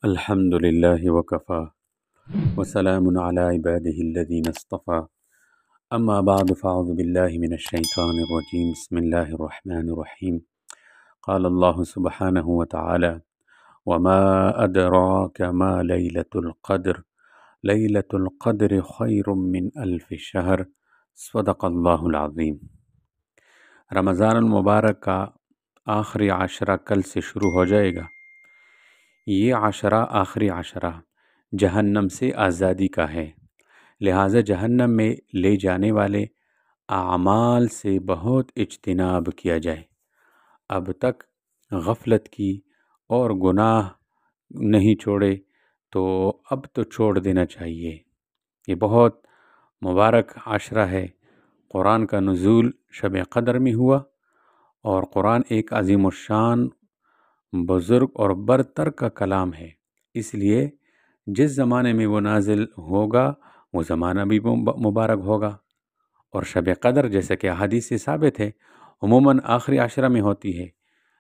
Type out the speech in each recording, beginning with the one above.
الحمد لله وكفى وسلام على عباده الذين اصطفى أما بعد فأعوذ بالله من الشيطان الرجيم بسم الله الرحمن الرحيم قال الله سبحانه وتعالى وما أدراك ما ليلة القدر ليلة القدر خير من ألف شهر صدق الله العظيم۔ رمضان المبارک کا آخری عشرہ کل سے شروع ہو جائے گا۔ یہ عشرہ آخری عشرہ جہنم سے آزادی کا ہے، لہٰذا جہنم میں لے جانے والے اعمال سے بہت اجتناب کیا جائے۔ اب تک غفلت کی اور گناہ نہیں چھوڑے تو اب تو چھوڑ دینا چاہیے۔ یہ بہت مبارک عشرہ ہے۔ قرآن کا نزول شب قدر میں ہوا اور قرآن ایک عظیم الشان بزرگ اور برتر کا کلام ہے، اس لیے جس زمانے میں وہ نازل ہوگا وہ زمانہ بھی مبارک ہوگا۔ اور شب قدر جیسا کہ احادیث سے ثابت ہے عموماً آخری عشرہ میں ہوتی ہے،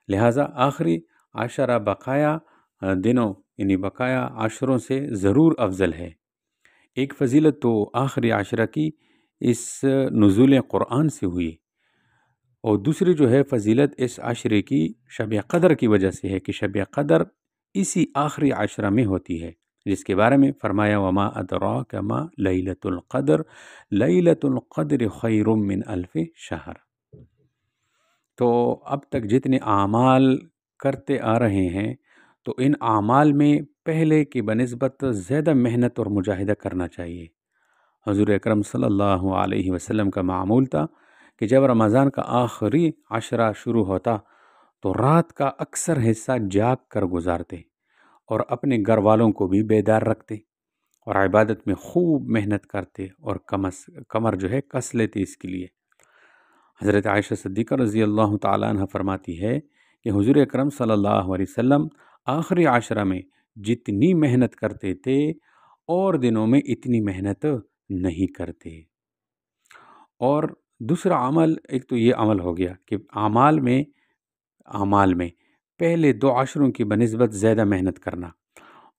لہٰذا آخری عشرہ بقایا دنوں یعنی بقایا عشروں سے ضرور افضل ہے۔ ایک فضیلت تو آخری عشرہ کی اس نزول قرآن سے ہوئی، اور دوسری جو ہے فضیلت اس عشرے کی شب قدر کی وجہ سے ہے کہ شب قدر اسی آخری عشرہ میں ہوتی ہے، جس کے بارے میں فرمایا وما ادراک ما لیلۃ القدر لیلۃ القدر خیر من الف شہر۔ تو اب تک جتنے اعمال کرتے آ رہے ہیں تو ان اعمال میں پہلے کی بنسبت زیادہ محنت اور مجاہدہ کرنا چاہیے۔ حضور اکرم صلی اللہ علیہ وسلم کا معمول تھا کہ جب رمضان کا آخری عشرہ شروع ہوتا تو رات کا اکثر حصہ جاگ کر گزارتے اور اپنے گھر والوں کو بھی بیدار رکھتے اور عبادت میں خوب محنت کرتے اور کمر جو ہے کس لیتے اس کے لیے۔ حضرت عائشہ صدیقہ رضی اللہ تعالیٰ عنہ فرماتی ہے کہ حضور اکرم صلی اللہ علیہ وسلم آخری عشرہ میں جتنی محنت کرتے تھے اور دنوں میں اتنی محنت نہیں کرتے۔ اور دوسرا عمل، ایک تو یہ عمل ہو گیا کہ اعمال میں پہلے دو عشروں کی بنسبت زیادہ محنت کرنا،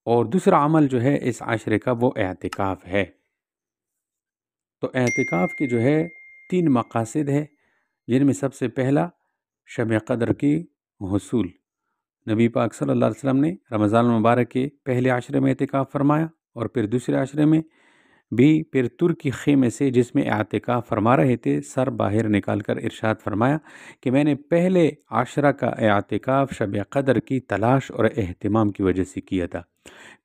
اور دوسرا عمل جو ہے اس عشرے کا وہ اعتکاف ہے۔ تو اعتکاف کی جو ہے 3 مقاصد ہے، جن میں سب سے پہلا شب قدر کی حصول۔ نبی پاک صلی اللہ علیہ وسلم نے رمضان المبارک کے پہلے عشرے میں اعتکاف فرمایا، اور پھر دوسرے عشرے میں بھی پھر ترکی خیمے سے جس میں اعتکاف فرما رہے تھے سر باہر نکال کر ارشاد فرمایا کہ میں نے پہلے عشرہ کا اعتکاف شب قدر کی تلاش اور اہتمام کی وجہ سے کیا تھا،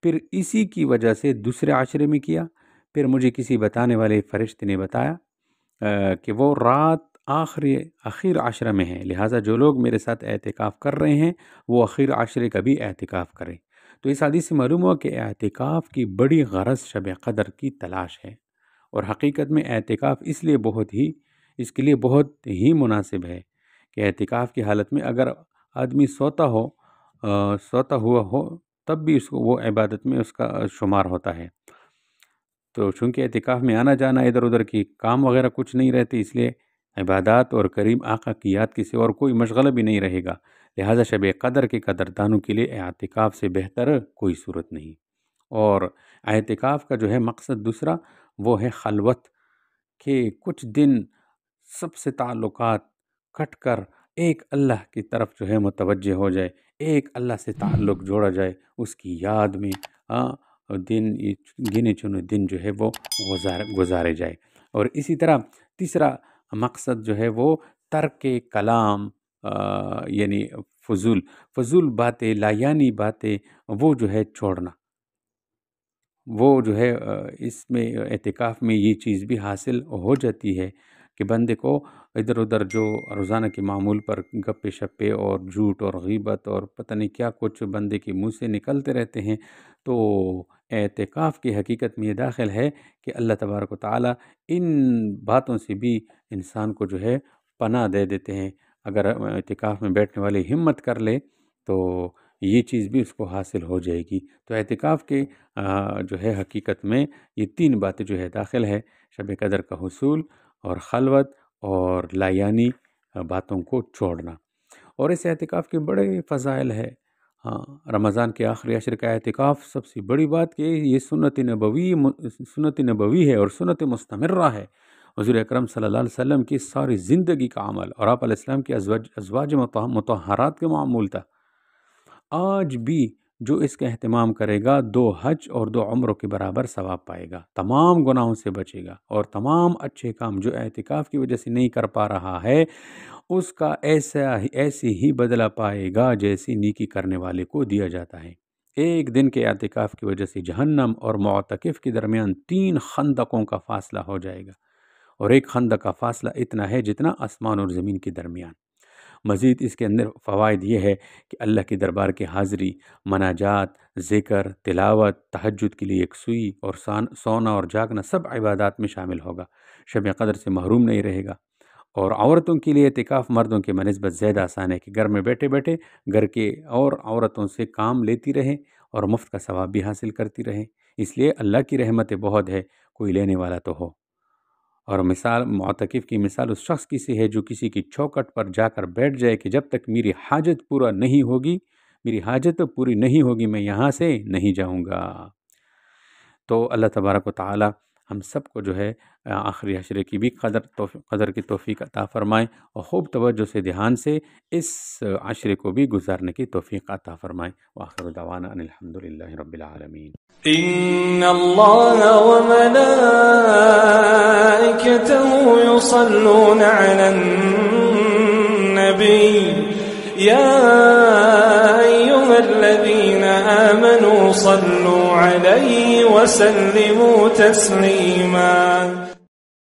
پھر اسی کی وجہ سے دوسرے عشرے میں کیا، پھر مجھے کسی بتانے والے فرشتے نے بتایا کہ وہ رات اخیر عشرہ میں ہے، لہٰذا جو لوگ میرے ساتھ اعتکاف کر رہے ہیں وہ اخیر عشرے کا بھی اعتکاف کریں۔ تو اس حدیث سے معلوم ہوا کہ اعتکاف کی بڑی غرض شب قدر کی تلاش ہے، اور حقیقت میں اعتکاف اس کے لیے بہت ہی مناسب ہے کہ اعتکاف کی حالت میں اگر آدمی سوتا ہوا ہو تب بھی وہ عبادت میں اس کا شمار ہوتا ہے۔ تو چونکہ اعتکاف میں آنا جانا ادھر ادھر کی کام وغیرہ کچھ نہیں رہتے، اس لیے عبادات اور کریم آقا کی یاد کی سوا اور کوئی مشغلہ بھی نہیں رہے گا، لہٰذا شب قدر کے قدردانوں کے لیے اعتکاف سے بہتر کوئی صورت نہیں۔ اور اعتکاف کا جو ہے مقصد دوسرا وہ ہے خلوت، کہ کچھ دن سب سے تعلقات کٹ کر ایک اللہ کی طرف جو ہے متوجہ ہو جائے، ایک اللہ سے تعلق جوڑا جائے، اس کی یاد میں گنے چنے دن جو ہے وہ گزارے جائے۔ اور اسی طرح تیسرا مقصد جو ہے وہ ترک کلام، یعنی فضول باتیں، لایانی باتیں وہ جو ہے چھوڑنا، وہ جو ہے اس میں اعتکاف میں یہ چیز بھی حاصل ہو جاتی ہے کہ بندے کو ادھر ادھر جو روزانہ کے معمول پر گپے شپے اور جھوٹ اور غیبت اور پتہ نہیں کیا کچھ بندے کے منہ سے نکلتے رہتے ہیں، تو اعتکاف کی حقیقت میں یہ داخل ہے کہ اللہ تبارک و تعالیٰ ان باتوں سے بھی انسان کو جو ہے پناہ دے دیتے ہیں۔ اگر اعتکاف میں بیٹھنے والے ہمت کر لے تو یہ چیز بھی اس کو حاصل ہو جائے گی۔ تو اعتکاف کے جو ہے حقیقت میں یہ 3 باتیں جو ہے داخل ہے، شب قدر کا حصول اور خلوت اور لایانی باتوں کو چھوڑنا۔ اور اس اعتکاف کے بڑے فضائل ہے۔ ہاں، رمضان کے آخری عشر کا اعتکاف سب سے بڑی بات کہ یہ سنت نبوی ہے اور سنت مستمرہ ہے، حضور اکرم صلی اللہ علیہ وسلم کی ساری زندگی کا عمل اور آپ علیہ السلام کی ازواج مطہرات کے معمول تھا۔ آج بھی جو اس کا اہتمام کرے گا 2 حج اور 2 عمروں کے برابر ثواب پائے گا، تمام گناہوں سے بچے گا، اور تمام اچھے کام جو اعتکاف کی وجہ سے نہیں کر پا رہا ہے اس کا ایسے ہی بدلہ پائے گا جیسی نیکی کرنے والے کو دیا جاتا ہے۔ ایک دن کے اعتکاف کی وجہ سے جہنم اور معتکف کے درمیان 3 خندقوں کا فاصلہ ہو جائے گا، اور ایک خندق کا فاصلہ اتنا ہے جتنا آسمان اور زمین کے درمیان۔ مزید اس کے اندر فوائد یہ ہے کہ اللہ کے دربار کی حاضری، مناجات، ذکر، تلاوت، تہجد کے لیے یکسوئی اور سونا اور جاگنا سب عبادات میں شامل ہوگا، شب قدر سے محروم نہیں رہے گا۔ اور عورتوں کے لیے اعتکاف مردوں کے بنسبت زیادہ آسان ہے کہ گھر میں بیٹھے بیٹھے گھر کے اور عورتوں سے کام لیتی رہیں اور مفت کا ثواب بھی حاصل کرتی رہیں، اس لیے اللہ کی رحمت بہت ہے، کوئی لینے والا تو ہو۔ اور مثال معتکف کی مثال اس شخص کی سی ہے جو کسی کی چوکھٹ پر جا کر بیٹھ جائے کہ جب تک میری حاجت پوری نہیں ہوگی میں یہاں سے نہیں جاؤں گا۔ تو اللہ تبارک و تعالی ہم سب کو جو ہے آخری عشرے کی بھی قدر کی توفیق عطا فرمائے، اور خوب توجہ سے دھیان سے اس عشرے کو بھی گزارنے کی توفیق عطا فرمائے۔ وآخر دعوانا ان الحمدللہ رب العالمین۔ ان اللہ وملائکته یصلون علی النبی یا ایها الذین آمنوا صلوا علیہ وسلموا تسلیما۔